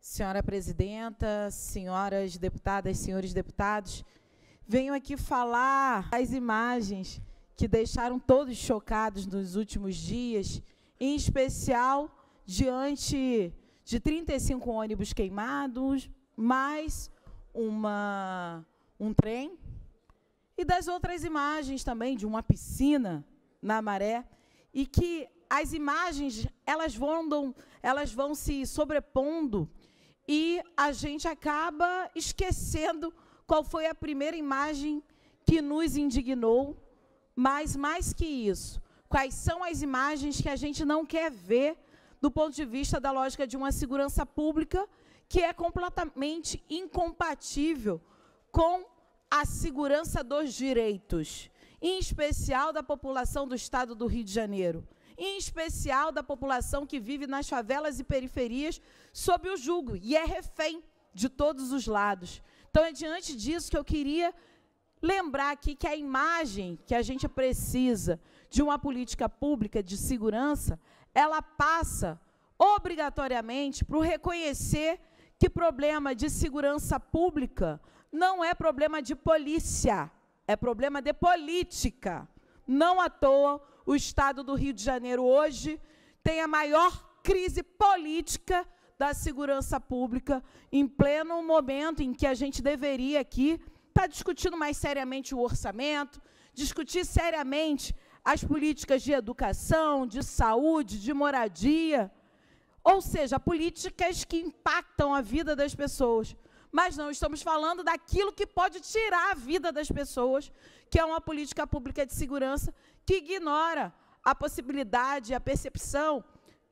Senhora presidenta, senhoras deputadas, senhores deputados, venho aqui falar das imagens que deixaram todos chocados nos últimos dias, em especial diante de 35 ônibus queimados, mais um trem, e das outras imagens também de uma piscina na Maré, e que as imagens elas vão se sobrepondo e a gente acaba esquecendo qual foi a primeira imagem que nos indignou, mas mais que isso, quais são as imagens que a gente não quer ver do ponto de vista da lógica de uma segurança pública que é completamente incompatível com a segurança dos direitos, em especial da população do Estado do Rio de Janeiro, em especial da população que vive nas favelas e periferias sob o jugo e é refém de todos os lados. Então, é diante disso que eu queria lembrar aqui que a imagem que a gente precisa de uma política pública de segurança, ela passa obrigatoriamente por reconhecer que problema de segurança pública não é problema de polícia, é problema de política. Não à toa, o Estado do Rio de Janeiro hoje tem a maior crise política da segurança pública, em pleno momento em que a gente deveria aqui estar discutindo mais seriamente o orçamento, discutir seriamente as políticas de educação, de saúde, de moradia, ou seja, políticas que impactam a vida das pessoas. Mas não, estamos falando daquilo que pode tirar a vida das pessoas, que é uma política pública de segurança que ignora a possibilidade, a percepção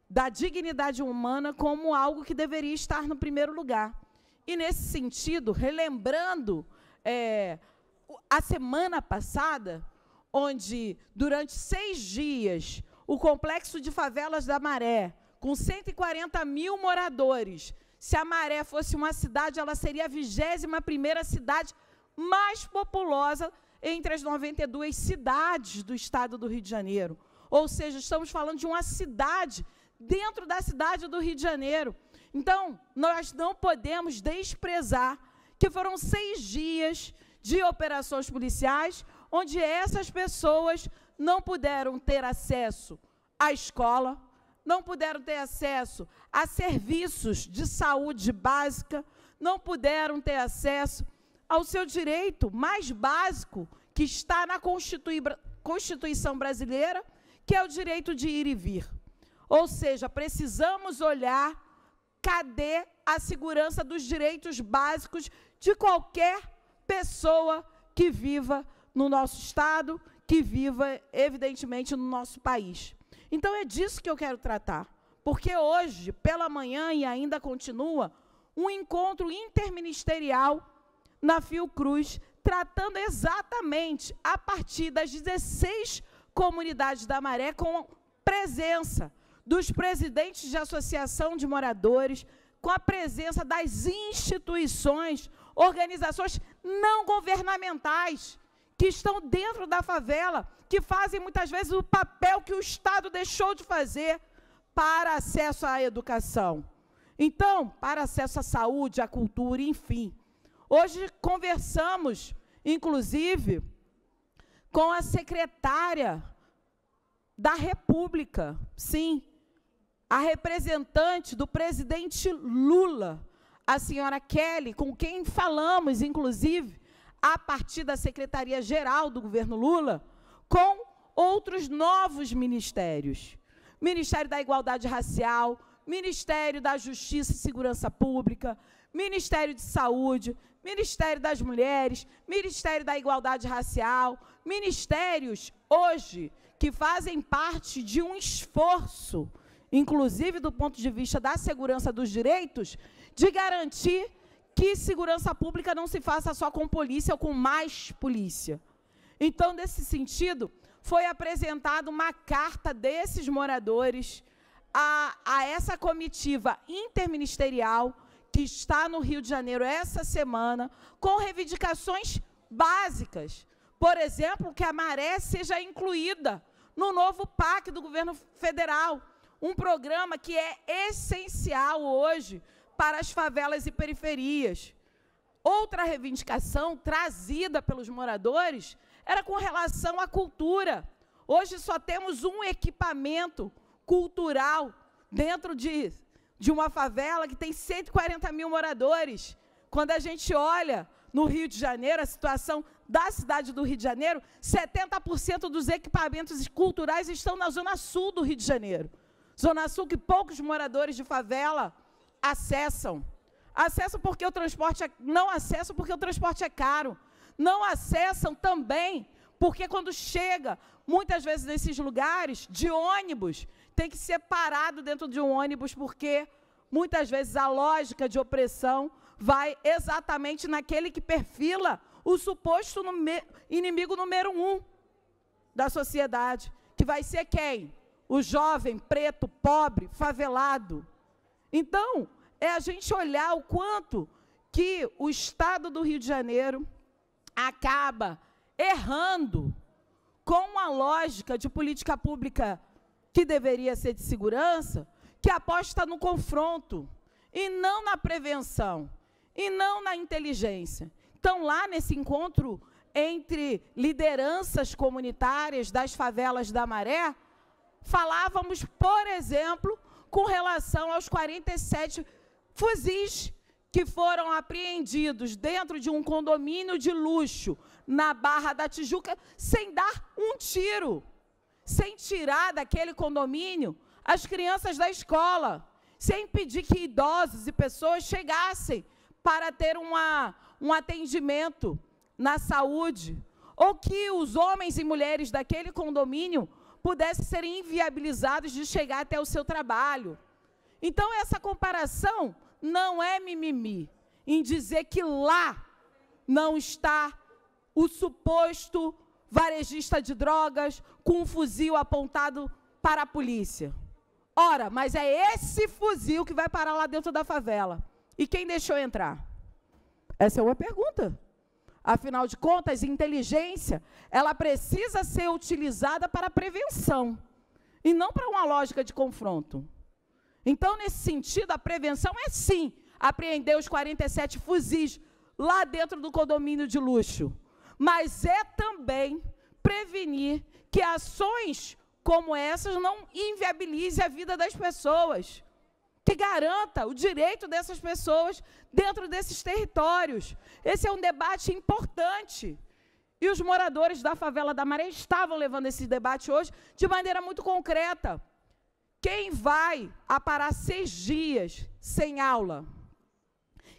da dignidade humana como algo que deveria estar no primeiro lugar. E, nesse sentido, relembrando a semana passada, onde, durante 6 dias, o Complexo de Favelas da Maré, com 140 mil moradores, se a Maré fosse uma cidade, ela seria a 21ª cidade mais populosa entre as 92 cidades do Estado do Rio de Janeiro. Ou seja, estamos falando de uma cidade dentro da cidade do Rio de Janeiro. Então, nós não podemos desprezar que foram 6 dias de operações policiais, onde essas pessoas não puderam ter acesso à escola, não puderam ter acesso a serviços de saúde básica, não puderam ter acesso ao seu direito mais básico, que está na Constituição brasileira, que é o direito de ir e vir. Ou seja, precisamos olhar cadê a segurança dos direitos básicos de qualquer pessoa que viva no nosso Estado, que viva, evidentemente, no nosso país. Então, é disso que eu quero tratar, porque hoje, pela manhã, e ainda continua, um encontro interministerial na Fiocruz, tratando exatamente a partir das 16 comunidades da Maré, com presença dos presidentes de associação de moradores, com a presença das instituições, organizações não governamentais, que estão dentro da favela, que fazem muitas vezes o papel que o Estado deixou de fazer para acesso à educação. Então, para acesso à saúde, à cultura, enfim. Hoje conversamos, inclusive, com a secretária da República, sim, a representante do presidente Lula, a senhora Kelly, com quem falamos, inclusive, a partir da Secretaria-Geral do governo Lula, com outros novos ministérios. Ministério da Igualdade Racial, Ministério da Justiça e Segurança Pública, Ministério de Saúde, Ministério das Mulheres, Ministério da Igualdade Racial, ministérios, hoje, que fazem parte de um esforço, inclusive do ponto de vista da segurança dos direitos, de garantir que segurança pública não se faça só com polícia ou com mais polícia. Então, nesse sentido, foi apresentada uma carta desses moradores a essa comitiva interministerial que está no Rio de Janeiro essa semana, com reivindicações básicas. Por exemplo, que a Maré seja incluída no novo PAC do governo federal, um programa que é essencial hoje para as favelas e periferias. Outra reivindicação trazida pelos moradores era com relação à cultura. Hoje só temos um equipamento cultural dentro de uma favela que tem 140 mil moradores. Quando a gente olha no Rio de Janeiro, a situação da cidade do Rio de Janeiro, 70% dos equipamentos culturais estão na zona sul do Rio de Janeiro. Zona sul que poucos moradores de favela acessam. Acessam porque o transporte não acessam porque o transporte é caro. Não acessam também porque quando chega, muitas vezes nesses lugares, de ônibus, tem que ser parado dentro de um ônibus porque muitas vezes a lógica de opressão vai exatamente naquele que perfila o suposto inimigo número 1 da sociedade, que vai ser quem? O jovem, preto, pobre, favelado. Então, é a gente olhar o quanto que o Estado do Rio de Janeiro acaba errando com a lógica de política pública que deveria ser de segurança, que aposta no confronto, e não na prevenção, e não na inteligência. Então, lá nesse encontro entre lideranças comunitárias das favelas da Maré, falávamos, por exemplo, com relação aos 47 fuzis que foram apreendidos dentro de um condomínio de luxo na Barra da Tijuca, sem dar um tiro, sem tirar daquele condomínio as crianças da escola, sem impedir que idosos e pessoas chegassem para ter um atendimento na saúde, ou que os homens e mulheres daquele condomínio pudessem ser inviabilizados de chegar até o seu trabalho. Então, essa comparação não é mimimi, em dizer que lá não está o suposto varejista de drogas com um fuzil apontado para a polícia. Ora, mas é esse fuzil que vai parar lá dentro da favela. E quem deixou entrar? Essa é uma pergunta. Afinal de contas, inteligência, ela precisa ser utilizada para prevenção, e não para uma lógica de confronto. Então, nesse sentido, a prevenção é, sim, apreender os 47 fuzis lá dentro do condomínio de luxo. Mas é também prevenir que ações como essas não inviabilizem a vida das pessoas, que garanta o direito dessas pessoas dentro desses territórios. Esse é um debate importante. E os moradores da favela da Maré estavam levando esse debate hoje de maneira muito concreta. Quem vai parar 6 dias sem aula?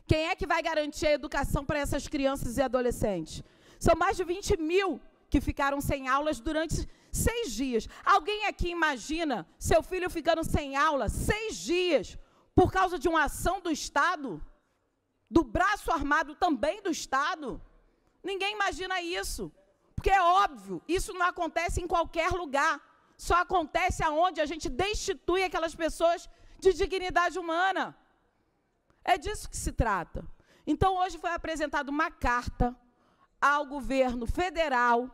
Quem é que vai garantir a educação para essas crianças e adolescentes? São mais de 20 mil que ficaram sem aulas durante 6 dias. Alguém aqui imagina seu filho ficando sem aula 6 dias por causa de uma ação do Estado? Do braço armado também do Estado? Ninguém imagina isso. Porque é óbvio, isso não acontece em qualquer lugar. Só acontece aonde a gente destitui aquelas pessoas de dignidade humana. É disso que se trata. Então, hoje foi apresentada uma carta ao governo federal,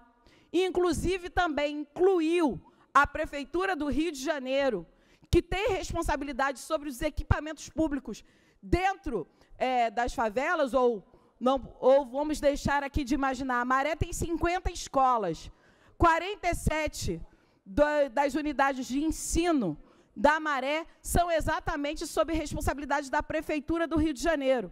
e inclusive também incluiu a Prefeitura do Rio de Janeiro, que tem responsabilidade sobre os equipamentos públicos dentro das favelas, ou vamos deixar aqui de imaginar, a Maré tem 50 escolas, 47 das unidades de ensino da Maré são exatamente sob responsabilidade da Prefeitura do Rio de Janeiro.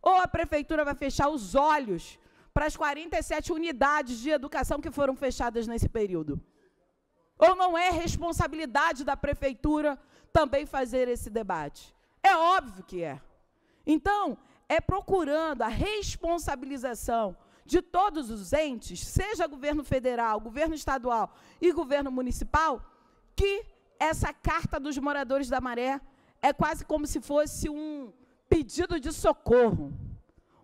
Ou a Prefeitura vai fechar os olhos para as 47 unidades de educação que foram fechadas nesse período? Ou não é responsabilidade da Prefeitura também fazer esse debate? É óbvio que é. Então, é procurando a responsabilização de todos os entes, seja governo federal, governo estadual e governo municipal, que essa carta dos moradores da Maré é quase como se fosse um pedido de socorro,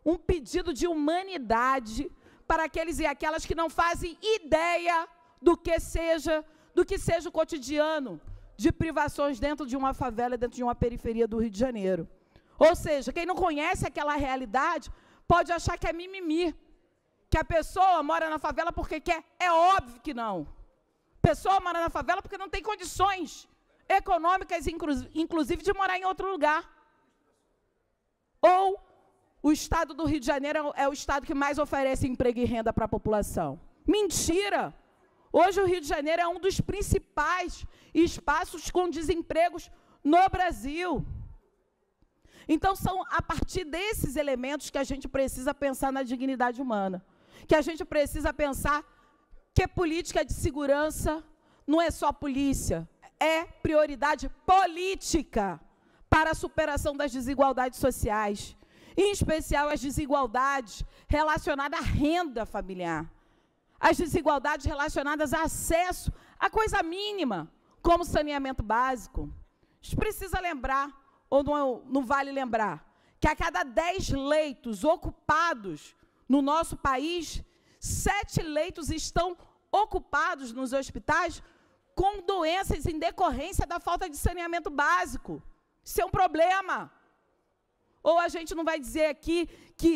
um pedido de humanidade para aqueles e aquelas que não fazem ideia do que seja o cotidiano de privações dentro de uma favela, dentro de uma periferia do Rio de Janeiro. Ou seja, quem não conhece aquela realidade pode achar que é mimimi, que a pessoa mora na favela porque quer. É óbvio que não. A pessoa mora na favela porque não tem condições econômicas, inclusive, de morar em outro lugar. o estado do Rio de Janeiro é o estado que mais oferece emprego e renda para a população. Mentira! Hoje o Rio de Janeiro é um dos principais espaços com desempregos no Brasil. Então, são a partir desses elementos que a gente precisa pensar na dignidade humana, que a gente precisa pensar que política de segurança não é só polícia, é prioridade política para a superação das desigualdades sociais, em especial as desigualdades relacionadas à renda familiar, as desigualdades relacionadas a acesso a coisa mínima, como saneamento básico. A gente precisa lembrar, ou não vale lembrar, que a cada 10 leitos ocupados no nosso país, 7 leitos estão ocupados nos hospitais com doenças em decorrência da falta de saneamento básico. Isso é um problema. Ou a gente não vai dizer aqui que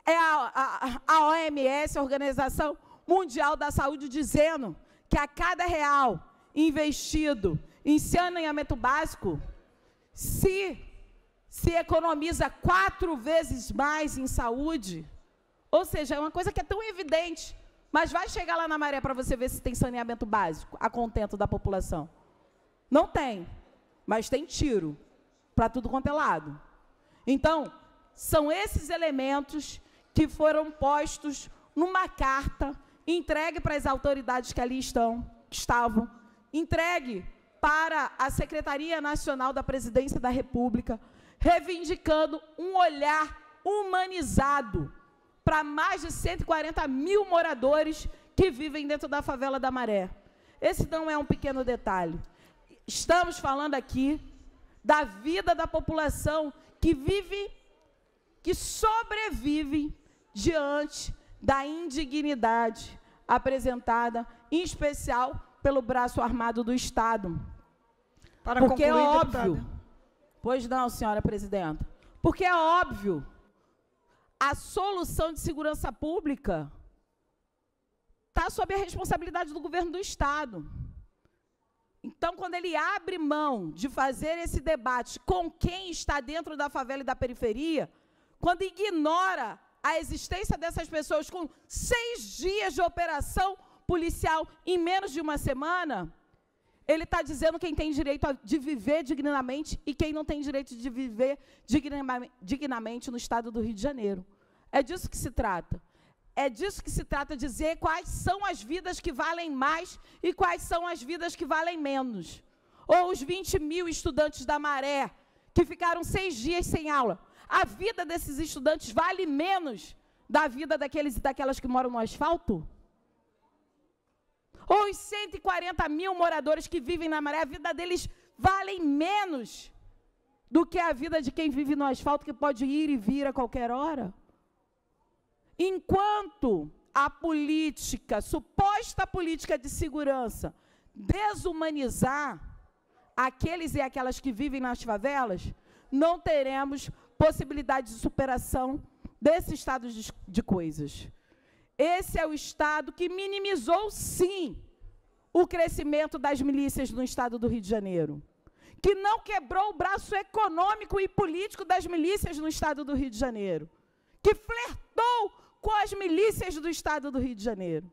é a OMS, a Organização Mundial da Saúde, dizendo que a cada real investido em saneamento básico, se economiza 4 vezes mais em saúde. Ou seja, é uma coisa que é tão evidente, mas vai chegar lá na Maré para você ver se tem saneamento básico a contento da população. Não tem, mas tem tiro para tudo quanto é lado. Então, são esses elementos que foram postos numa carta entregue para as autoridades que ali estavam, entregue para a Secretaria Nacional da Presidência da República, reivindicando um olhar humanizado para mais de 140 mil moradores que vivem dentro da favela da Maré. Esse não é um pequeno detalhe. Estamos falando aqui da vida da população que vive, que sobrevive diante da indignidade apresentada, em especial pelo braço armado do Estado. Para porque concluir, é óbvio. deputada. Pois não, senhora presidenta. Porque é óbvio, a solução de segurança pública está sob a responsabilidade do governo do Estado. Então, quando ele abre mão de fazer esse debate com quem está dentro da favela e da periferia, quando ignora a existência dessas pessoas com 6 dias de operação policial em menos de uma semana, ele está dizendo quem tem direito de viver dignamente e quem não tem direito de viver dignamente no estado do Rio de Janeiro. É disso que se trata. É disso que se trata, dizer quais são as vidas que valem mais e quais são as vidas que valem menos. Ou os 20 mil estudantes da Maré, que ficaram 6 dias sem aula. A vida desses estudantes vale menos da vida daqueles e daquelas que moram no asfalto? Ou os 140 mil moradores que vivem na Maré, a vida deles vale menos do que a vida de quem vive no asfalto, que pode ir e vir a qualquer hora? Enquanto a política, suposta política de segurança, desumanizar aqueles e aquelas que vivem nas favelas, não teremos possibilidade de superação desse estado de coisas. Esse é o Estado que minimizou, sim, o crescimento das milícias no estado do Rio de Janeiro, que não quebrou o braço econômico e político das milícias no estado do Rio de Janeiro, que flertou com as milícias do estado do Rio de Janeiro,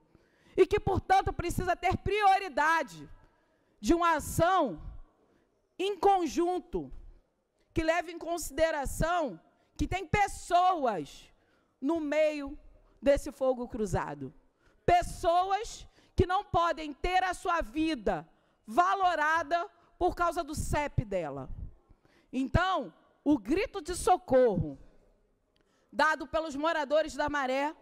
e que, portanto, precisa ter prioridade de uma ação em conjunto, que leve em consideração que tem pessoas no meio desse fogo cruzado. Pessoas que não podem ter a sua vida valorada por causa do CEP dela. Então, o grito de socorro dado pelos moradores da Maré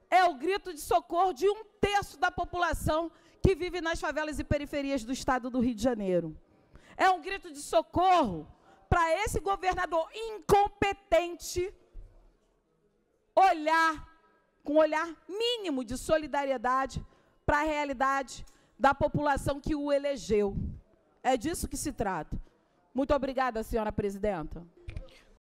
é o grito de socorro de 1/3 da população que vive nas favelas e periferias do estado do Rio de Janeiro. É um grito de socorro para esse governador incompetente olhar com um olhar mínimo de solidariedade para a realidade da população que o elegeu. É disso que se trata. Muito obrigada, senhora presidenta.